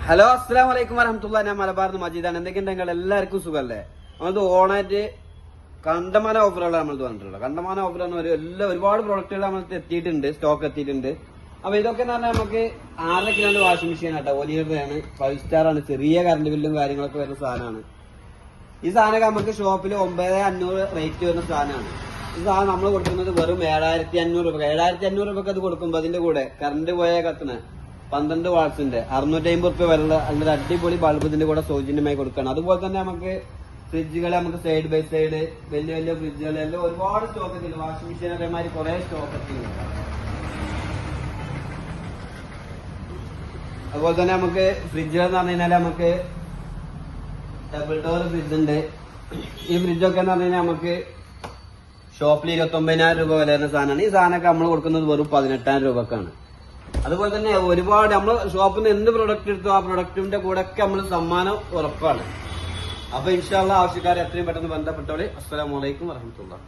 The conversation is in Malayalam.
ഹലോ അസ്സലാമു അലൈക്കും വറഹ്മത്തുള്ളാഹി. ഞാൻ മലബാർന്ന് മജീദാണ്. എന്തൊക്കെയുണ്ടെങ്കിൽ എല്ലാവർക്കും സുഖമല്ലേ? നമ്മളത് ഓണായിട്ട് കണ്ടമാന ഓഫറുകളാണ് നമ്മളത് പറഞ്ഞിട്ടുള്ളത്. കണ്ടമാന ഓഫറാണ് ഒരുപാട് പ്രോഡക്റ്റുകൾ നമ്മൾ എത്തിയിട്ടുണ്ട്, സ്റ്റോക്ക് എത്തിയിട്ടുണ്ട്. അപ്പൊ ഇതൊക്കെ എന്ന് പറഞ്ഞാൽ നമുക്ക് 6 കിലോന്റെ വാഷിംഗ് മെഷീൻ ആട്ടോ, ഒലിയറുടെയാണ്, 5 സ്റ്റാർ ആണ്, ചെറിയ കറണ്ട് ബില്ലും കാര്യങ്ങളൊക്കെ വരുന്ന സാധനമാണ്. ഈ സാധനമൊക്കെ നമുക്ക് ഷോപ്പിൽ 9,500 റേറ്റ് വരുന്ന സാധനമാണ്. ഈ സാധനം നമ്മൾ കൊടുക്കുന്നത് വെറും 7,500 രൂപ. 7,500 രൂപക്ക് അത് കൊടുക്കുമ്പോൾ അതിന്റെ കൂടെ കറണ്ട് പോയ കത്തുന്ന 12 വാട്സിന്റെ 650 രൂപ വരെയുള്ള അതിന്റെ അടിപൊളി ബൾബ് ഇതിന്റെ കൂടെ സൗജന്യമായി കൊടുക്കണം. അതുപോലെ തന്നെ നമുക്ക് ഫ്രിഡ്ജുകളെ നമുക്ക് സൈഡ് ബൈ സൈഡ് വലിയ വലിയ ഫ്രിഡ്ജുകൾ എല്ലാം ഒരുപാട് സ്റ്റോക്ക് എത്തിയിട്ടുണ്ട്. വാഷിംഗ് മെഷീൻ അതേമാതിരി കുറെ സ്റ്റോക്ക് എത്തിയിട്ടുണ്ട്. അതുപോലെ തന്നെ നമുക്ക് ഫ്രിഡ്ജുകൾ എന്ന് പറഞ്ഞു കഴിഞ്ഞാൽ നമുക്ക് ഡബിൾ ഡോർ ഫ്രിഡ്ജ് ഉണ്ട്. ഈ ഫ്രിഡ്ജൊക്കെ എന്ന് പറഞ്ഞു കഴിഞ്ഞാൽ നമുക്ക് ഷോപ്പിൽ 29,000 രൂപ വില വരുന്ന സാധനമാണ്. ഈ സാധനമൊക്കെ നമ്മൾ കൊടുക്കുന്നത് വെറും 18,000 രൂപക്കാണ്. അതുപോലെ തന്നെ ഒരുപാട് നമ്മൾ ഷോപ്പിൽ നിന്ന് എന്ത് പ്രൊഡക്റ്റ് എടുത്തോ ആ പ്രൊഡക്റ്റിന്റെ കൂടെ ഒക്കെ നമ്മൾ സമ്മാനം ഉറപ്പാണ്. അപ്പൊ ഇൻഷാ അല്ലാഹ് ആവശ്യക്കാരെ എത്രയും പെട്ടെന്ന് ബന്ധപ്പെട്ടോളി. അസ്സലാമു അലൈക്കും വറഹ്മത്തുള്ളാഹി.